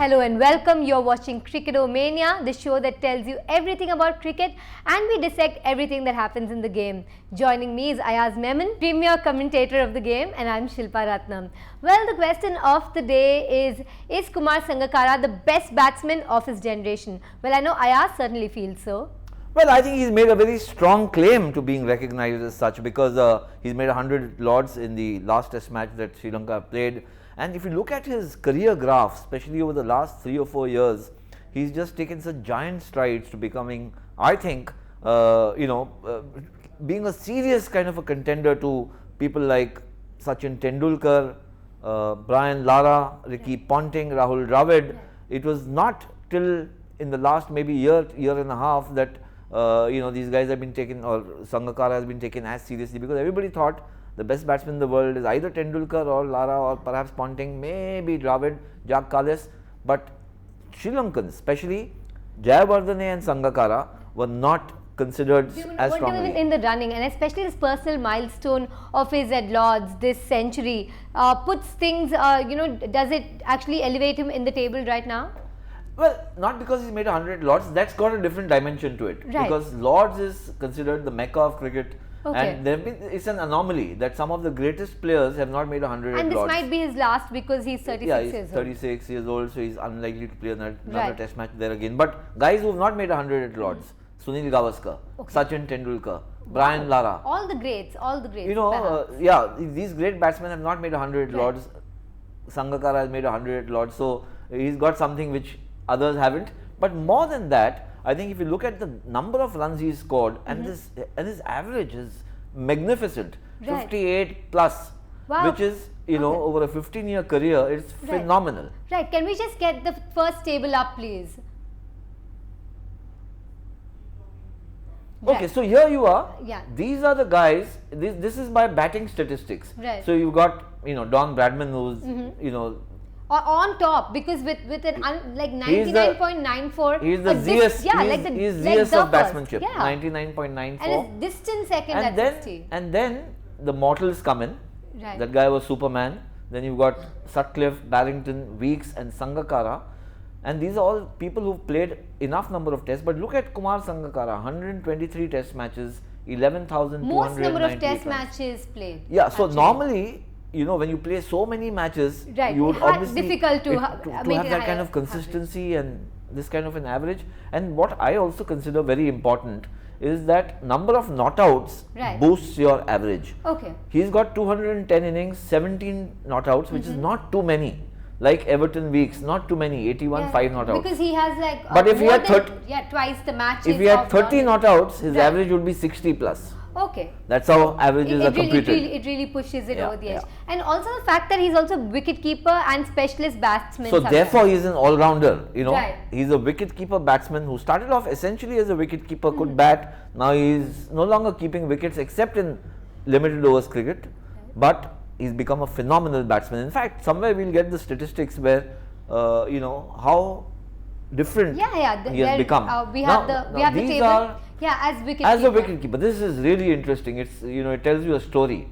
Hello and welcome. You're watching Cricketomania, the show that tells you everything about cricket and we dissect everything that happens in the game. Joining me is Ayaz Memon, premier commentator of the game, and I'm Shilpa R. Well, the question of the day is Kumar Sangakkara the best batsman of his generation? Well, I know Ayaz certainly feels so. Well, I think he's made a very strong claim to being recognized as such because he's made 100 Lords in the last test match that Sri Lanka played. And if you look at his career graph, especially over the last 3 or 4 years, he's just taken such giant strides to becoming, I think, being a serious kind of a contender to people like Sachin Tendulkar, Brian Lara, Ricky Ponting, Rahul Dravid. It was not till in the last maybe year and a half that these guys have been taken, or Sangakkara has been taken as seriously, because everybody thought the best batsman in the world is either Tendulkar or Lara or perhaps Ponting, maybe Dravid, Jack Kallis, but Sri Lankans, especially Jayawardene and Sangakkara, were not considered as strongly in the running, and especially this personal milestone of his at Lords, this century, puts things, does it actually elevate him in the table right now? Well, not because he's made 100 Lords, that's got a different dimension to it. Right. Because Lords is considered the mecca of cricket. Okay. And it's an anomaly that some of the greatest players have not made 100 Lords. And this might be his last because he's 36 years old. Yeah, he's 36 years old, so he's unlikely to play another test match there again. But guys who have not made 100 Lords, Sunil Gavaskar, Sachin Tendulkar, Brian Lara. All the greats. These great batsmen have not made 100 Lords. Sangakkara has made 100 Lords, so he's got something which others haven't. But more than that, I think if you look at the number of runs he's scored, and his average is magnificent, 58 plus, which is over a 15-year career, it's phenomenal. Right. Can we just get the first table up, please? Okay, so here you are. Yeah. These are the guys. This is by batting statistics. Right. So you've got Don Bradman, who's on top, because with an like 99.94, he's the ZS of batsmanship. 99.94, and his distant second at 60. And then the mortals come in. Right. That guy was Superman. Then you've got Sutcliffe, Barrington, Weeks, and Sangakkara, and these are all people who've played enough number of tests. But look at Kumar Sangakkara, 123 test matches, 11,298 most number of test runs. Matches played. Yeah, so normally, when you play so many matches, you would obviously difficult to have that kind of consistency and this kind of an average. And what I also consider very important is that number of not outs boosts your average. Okay. He's got 210 innings, 17 not outs, which is not too many. Like Everton Weeks, not too many, 81, 5 not outs. Because he has but if he had twice the matches. If he had 30 not outs, his average would be 60 plus. Okay. That's how averages are computed. It really pushes it over the edge. And also the fact that he's also wicket keeper and specialist batsman. So therefore he's an all-rounder, He's a wicket keeper batsman who started off essentially as a wicket keeper, could bat. Now he's no longer keeping wickets except in limited overs cricket. But he's become a phenomenal batsman. In fact, somewhere we'll get the statistics where, how different he has become. We have the table. As a wicketkeeper, this is really interesting. It's it tells you a story.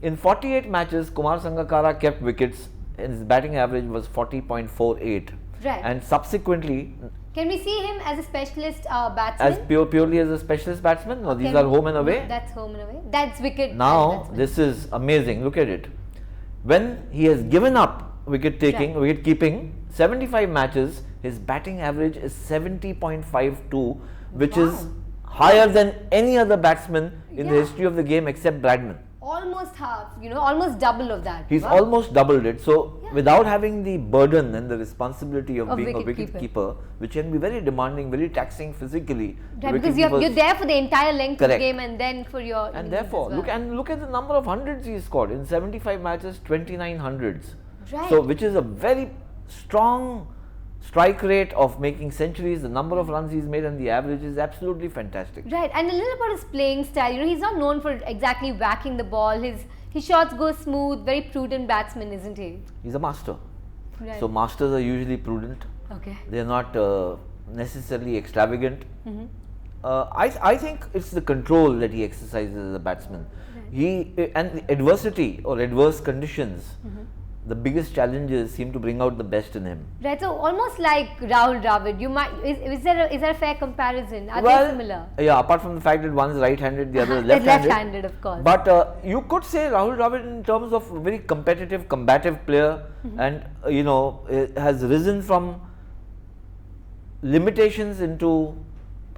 In 48 matches, Kumar Sangakkara kept wickets, and his batting average was 40.48. Right. And subsequently, can we see him as a specialist batsman? As purely as a specialist batsman? No, these are home and away. No, that's home and away. That's wicket. Now this is amazing. Look at it. When he has given up wicket keeping, 75 matches, his batting average is 70.52, which is higher than any other batsman in the history of the game except Bradman. Almost half, almost double of that. He's almost doubled it. So without having the burden and the responsibility of being a wicket keeper, which can be very demanding, very taxing physically. Right, because you're there for the entire length of the game, and then for your and therefore look at the number of hundreds he scored in 75 matches, 29 hundreds. Right. So which is a very strong strike rate of making centuries, the number of runs he's made, and the average is absolutely fantastic. Right, and a little about his playing style. He's not known for exactly whacking the ball. His shots go smooth, very prudent batsman, isn't he? He's a master. Right. So masters are usually prudent. Okay. They're not necessarily extravagant. I think it's the control that he exercises as a batsman. Right. And adversity or adverse conditions Mm-hmm. the biggest challenges seem to bring out the best in him. Right, so almost like Rahul Dravid, you might, is there a fair comparison? Are Well, they similar? yeah, apart from the fact that one is right-handed, the other is left-handed. Left-handed, of course. But you could say Rahul Dravid in terms of a very competitive, combative player, and you know, has risen from limitations into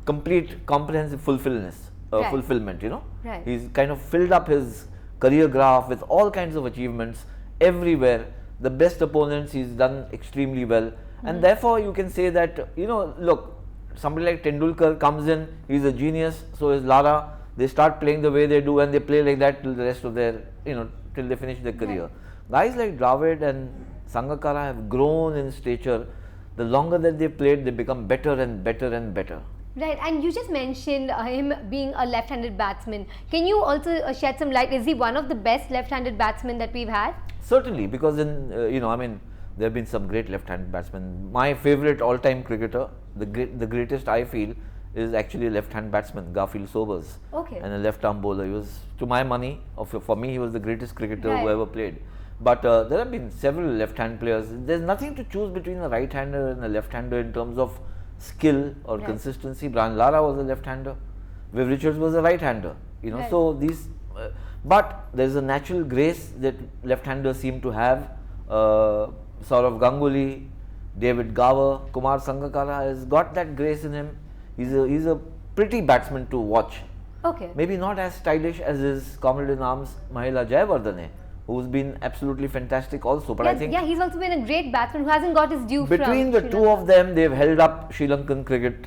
complete comprehensive fulfillment, you know. Right. He's kind of filled up his career graph with all kinds of achievements everywhere. The best opponents he's done extremely well, and therefore you can say that, you know, look, somebody like Tendulkar comes in, he's a genius, so is Lara. They start playing the way they do and they play like that till the rest of their, you know, till they finish their career. Guys like Dravid and Sangakkara have grown in stature. The longer that they played, they become better and better and better. Right, and you just mentioned him being a left-handed batsman. Can you also shed some light? Is he one of the best left-handed batsmen that we've had? Certainly, because in you know, I mean, there have been some great left-handed batsmen. My favorite all-time cricketer, the greatest I feel, is actually a left-hand batsman, Garfield Sobers, Okay. and a left-arm bowler. He was, to my money, for me, he was the greatest cricketer Right. who ever played. But there have been several left-hand players. There's nothing to choose between a right-hander and a left-hander in terms of skill or Right. consistency. Brian Lara was a left-hander. Viv Richards was a right-hander. You know, Right. so these. But there's a natural grace that left-handers seem to have. Saurav Ganguly, David Gower, Kumar Sangakkara has got that grace in him. He's a pretty batsman to watch. Okay. Maybe not as stylish as his comrade in arms Mahela Jayawardene, who's been absolutely fantastic also. But I think he's also been a great batsman who hasn't got his due between from the Sri two Lanka. of them, they've held up Sri Lankan cricket,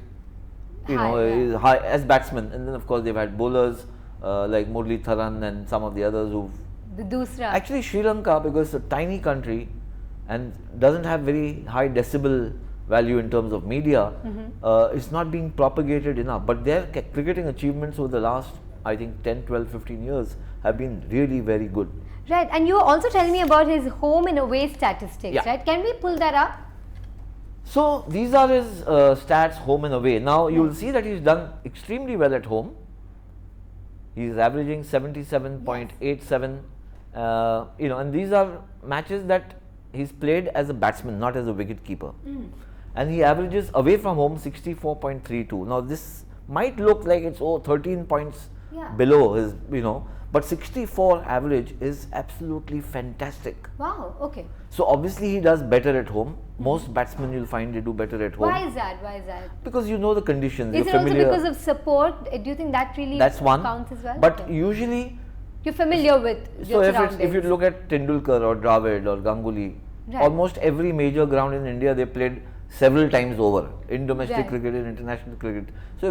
you High, know, high as batsmen. And then of course they've had bowlers like Murli Tharan and some of the others who've The Dusra. actually Sri Lanka, because it's a tiny country and doesn't have very high decibel value in terms of media, it's not being propagated enough. But their cricketing achievements over the last, I think, 10, 12, 15 years have been really very good. Right, and you were also telling me about his home and away statistics, Yeah. right? Can we pull that up? So these are his stats home and away. Now you will see that he's done extremely well at home. He's averaging 77.87, you know, and these are matches that he's played as a batsman, not as a wicket keeper. And he averages away from home 64.32. Now this might look like it's 13 points Yeah. below his, you know, but 64 average is absolutely fantastic. Wow, okay. So obviously he does better at home. Most batsmen you'll find they do better at home. Why is that? Why is that? Because you know the conditions. Is you're it also familiar. because of support? Do you think that really That's one. counts as well? But Okay. usually, You're familiar with so your if you look at Tendulkar or Dravid or Ganguly, Right. almost every major ground in India they played several times over in domestic Right. cricket and international cricket. So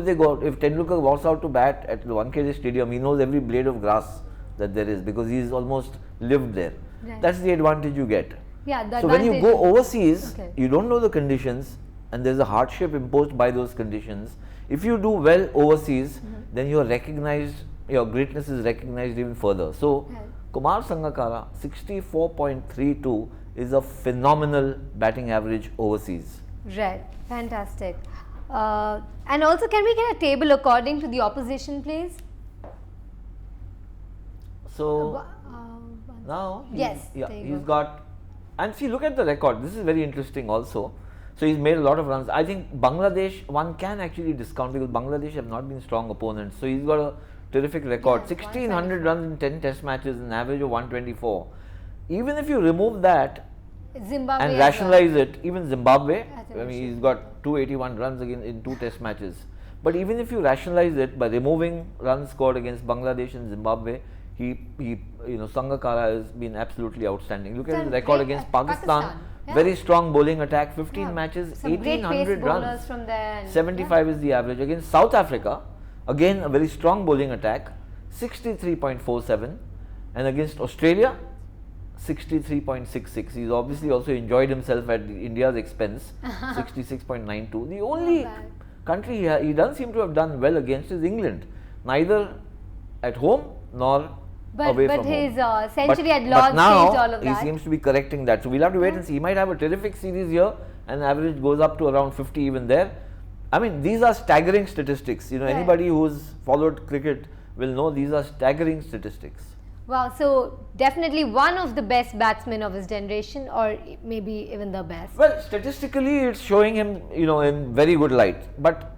if Tendulkar walks out to bat at the Wankhede Stadium, he knows every blade of grass that there is because he's almost lived there. Right. That's the advantage you get. Yeah, the So when you advantage- go overseas, Okay. you don't know the conditions and there's a hardship imposed by those conditions. If you do well overseas, then you are recognized, your greatness is recognized even further. So Right. Kumar Sangakkara 64.32 is a phenomenal batting average overseas. Right, fantastic. And also, can we get a table according to the opposition, please? So now Yes, yeah, there you he's go. got, and see, look at the record. This is very interesting also. So he's made a lot of runs. I think Bangladesh, one can actually discount because Bangladesh have not been strong opponents. So he's got a terrific record. Yeah, 1600 runs in 10 test matches, an average of 124. Even if you remove that Zimbabwe and as well. rationalize it, even Zimbabwe, I think I we mean, should. he's got 281 runs again in 2 test matches. But even if you rationalize it by removing runs scored against Bangladesh and Zimbabwe, he you know, Sangakkara has been absolutely outstanding. Look at his Done record great against at Pakistan. Pakistan, yeah. Very strong bowling attack, 15 Yeah. matches, Some great pace 1800 bowlers runs. from there. and- 75 is the average. Against South Africa, again a very strong bowling attack, 63.47, and against Australia, 63.66. He's obviously also enjoyed himself at India's expense, 66.92. The only bad. country he doesn't seem to have done well against is England, neither at home nor away But from his home. century at But Lord's now changed all of he that. seems to be correcting that. So we'll have to wait and see. He might have a terrific series here, and average goes up to around 50 even there. I mean, these are staggering statistics. You know, Right. anybody who's followed cricket will know these are staggering statistics. Wow, so definitely one of the best batsmen of his generation, or maybe even the best. Well, statistically, it's showing him, in very good light. But,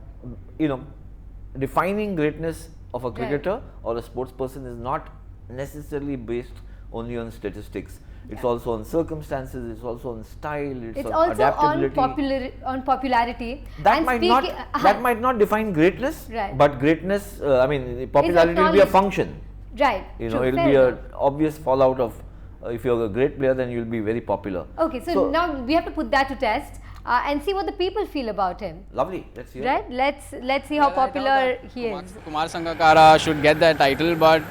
defining greatness of a cricketer or a sports person is not necessarily based only on statistics. It's also on circumstances. It's also on style. It's on also adaptability. on popularity. That And might not define greatness. Right. But greatness, popularity will be a function. Right. It'll be an obvious fallout of if you're a great player, then you'll be very popular. Okay, so now we have to put that to test and see what the people feel about him. Lovely. Let's hear. Right? Let's see how popular he is. Kumar Sangakkara should get that title, but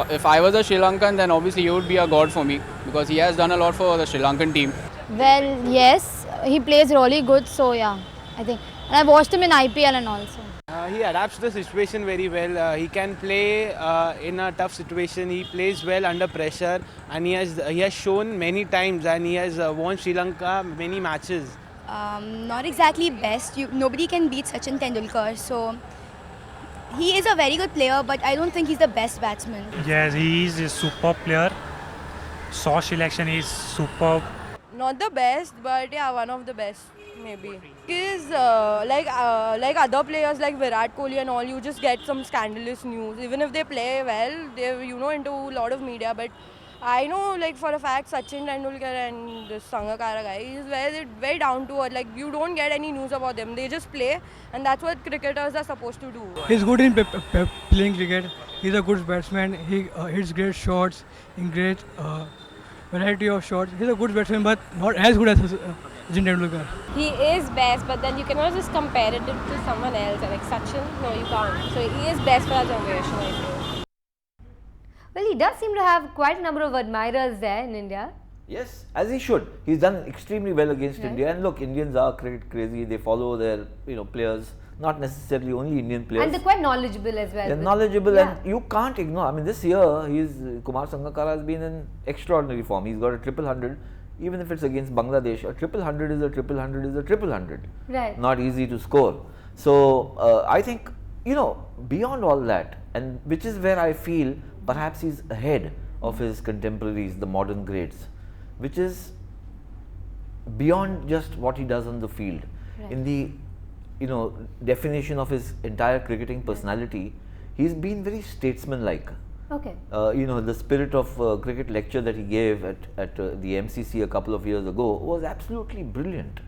if I was a Sri Lankan, then obviously he would be a god for me because he has done a lot for the Sri Lankan team. Well, yes, he plays really good, so yeah, I think. And I watched him in IPL and also. He adapts to the situation very well. He can play in a tough situation. He plays well under pressure, and he has shown many times, and he has won Sri Lanka many matches. Not exactly best. Nobody can beat Sachin Tendulkar. So he is a very good player, but I don't think he's the best batsman. Yes, he is a superb player. Shot selection is superb. Not the best, but yeah, one of the best maybe. Because like other players like Virat Kohli and all, you just get some scandalous news. Even if they play well, they're into a lot of media. But I know, like for a fact, Sachin Tendulkar and this Sangakkara guy is very down to earth. Like you don't get any news about them. They just play, and that's what cricketers are supposed to do. He's good in playing cricket. He's a good batsman. He hits great shots in great variety of shots. He's a good batsman, but not as good as Sachin Tendulkar. He is best, but then you cannot just compare it to someone else. Like Sachin, no, you can't. So he is best for our generation, I feel. Well, he does seem to have quite a number of admirers there in India. Yes, as he should. He's done extremely well against India. And look, Indians are cricket crazy. They follow their players, not necessarily only Indian players. And they're quite knowledgeable as well. They're knowledgeable, and you can't ignore. I mean, this year Kumar Sangakkara has been in extraordinary form. He's got a triple hundred. Even if it's against Bangladesh, a triple hundred is a triple hundred is a triple hundred. Right. Not easy to score. So I think beyond all that, and which is where I feel perhaps he's ahead of his contemporaries, the modern greats, which is beyond just what he does on the field. Right. In the definition of his entire cricketing personality, he's been very statesman-like. Okay. The spirit of cricket lecture that he gave at the MCC a couple of years ago was absolutely brilliant.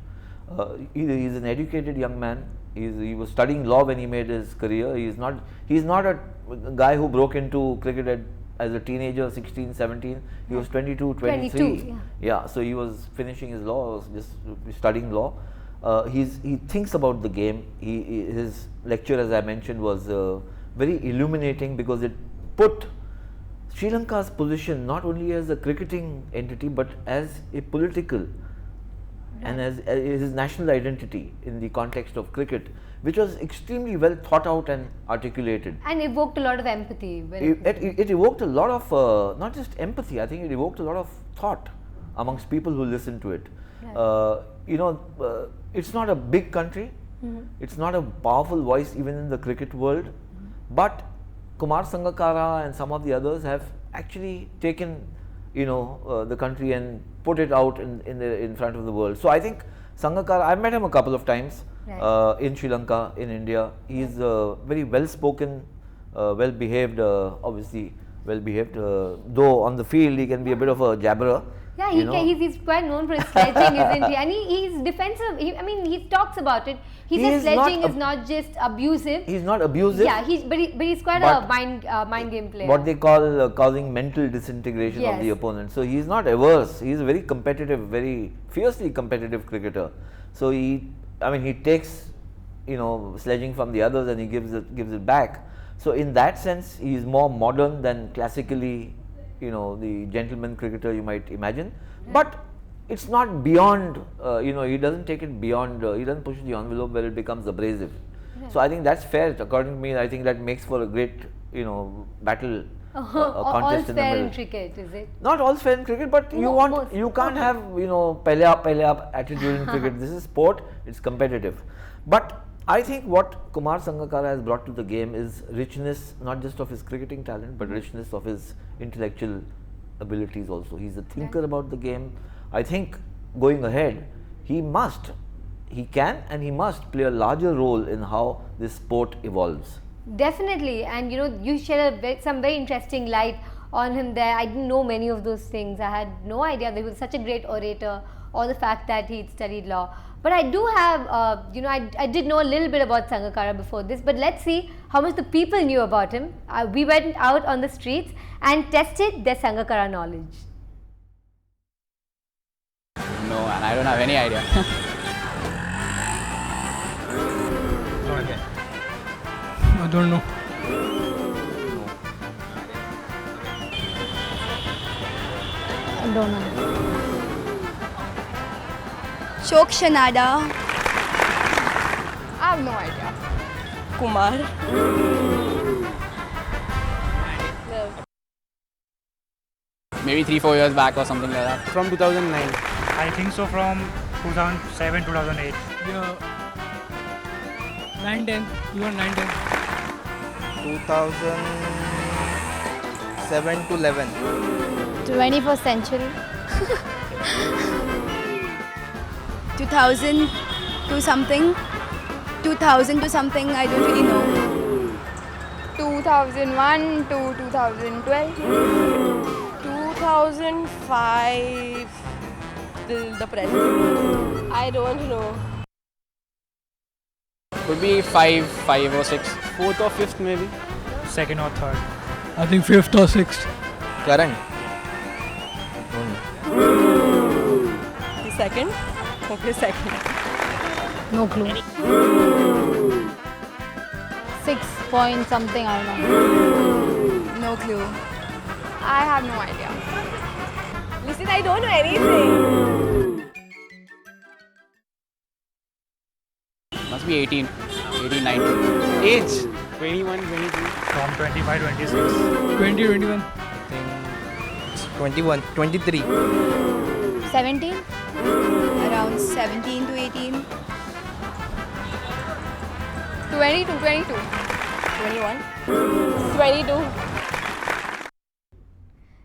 He's an educated young man. He was studying law when he made his career. He's not a guy who broke into cricket as a teenager, 16, 17. He was 22, 23. 22, yeah. So he was finishing his law, was just studying law. He thinks about the game. His lecture, as I mentioned, was very illuminating because it put Sri Lanka's position not only as a cricketing entity but as a political and as his national identity in the context of cricket, which was extremely well thought out and articulated. And evoked a lot of empathy. It evoked a lot of, not just empathy, I think it evoked a lot of thought amongst people who listened to it. Right. It's not a big country, it's not a powerful voice even in the cricket world, but Kumar Sangakkara and some of the others have actually taken the country and put it out in front of the world. So I think Sangakkara, I've met him a couple of times. Right. In Sri Lanka, in India. He's very well spoken, well behaved, obviously well behaved, though on the field he can be a bit of a jabberer. Yeah, he's quite known for his sledging, isn't he? And he's defensive. He talks about it. He says sledging is not just abusive. He's not abusive. Yeah, but he's quite a mind game player. What they call causing mental disintegration of the opponent. So he's not averse. He's a very competitive, very fiercely competitive cricketer. So he takes sledging from the others and he gives it back. So in that sense, he is more modern than classically the gentleman cricketer you might imagine, but it's not beyond, he doesn't take it beyond, he doesn't push the envelope where it becomes abrasive. Right. So I think that's fair. According to me, I think that makes for a great, battle contest in the middle. All's fair in cricket, is it? Not all's fair in cricket, but you can't have, pehle aap attitude in cricket. This is sport, it's competitive. But I think what Kumar Sangakkara has brought to the game is richness, not just of his cricketing talent, but richness of his intellectual abilities also. He's a thinker about the game. I think going ahead, he can and he must play a larger role in how this sport evolves. Definitely, and you shed some very interesting light on him there. I didn't know many of those things. I had no idea that he was such a great orator, or the fact that he'd studied law. But I do have, I did know a little bit about Sangakkara before this, but let's see how much the people knew about him. We went out on the streets and tested their Sangakkara knowledge. No, and I don't have any idea. Okay. I don't know. I don't know. Shok Shanada. I have no idea. Kumar. Maybe 3-4 years back or something like that. From 2009. I think so from 2007, 2008. Yeah. 9-10. You are 9-10. 2007 to 11. 21st century. 2000 to something. 2000 to something, I don't really know. 2001 to 2012. 2005 till the present. I don't know. Could be 5 or 6. 4th or 5th maybe. Second or third. I think 5th or 6th. Current. The second? Okay, second. No clue. 6 point something, I don't know. No clue. I have no idea. Listen, I don't know anything. Must be 18, 19. Age 21, 22. From 25, 26. 20, 21. I think it's 21, 23. 17? Around 17 to 18. 22. 21. 22.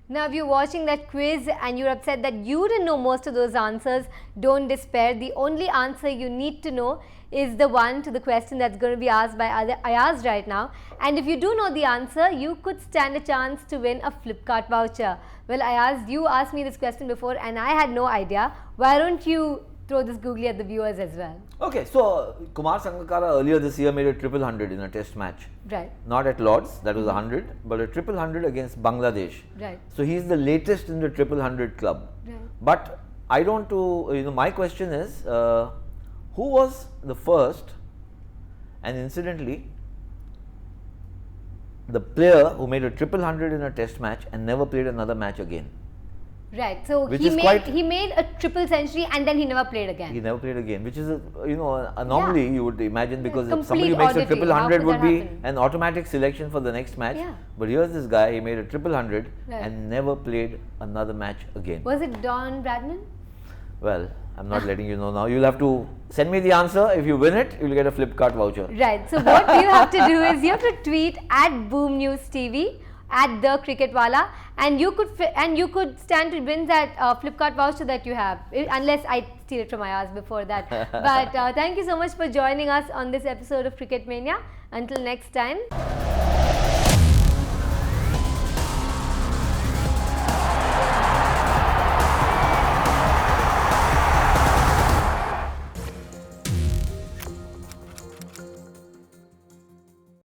Now, if you're watching that quiz and you're upset that you didn't know most of those answers, don't despair. The only answer you need to know is the one to the question that's going to be asked by Ayaz right now. And if you do know the answer, you could stand a chance to win a Flipkart voucher. Well, Ayaz, you asked me this question before and I had no idea. Why don't you throw this googly at the viewers as well? Okay, so Kumar Sangakkara earlier this year made a triple 100 in a test match. Right. Not at Lords, that was 100, but a triple 100 against Bangladesh. Right. So he's the latest in the triple 100 club. Right. But I don't my question is, who was the first, and incidentally, the player who made a triple 100 in a test match and never played another match again? Right. So Which he is made a triple century and then he never played again. He never played again, which is an anomaly you would imagine, because if Complete somebody who makes a oddity. triple How 100 could would that be happen? an automatic selection for the next match. Yeah. But here's this guy, he made a triple 100 Right. and never played another match again. Was it Don Bradman? Well, I'm not letting you know now. You'll have to send me the answer. If you win it, you'll get a Flipkart voucher. Right. So what you have to do is you have to tweet at Boom News TV, at the Cricketwala, and you could stand to win that Flipkart voucher that you have, unless I steal it from Ayaz before that. But thank you so much for joining us on this episode of Cricket Mania. Until next time.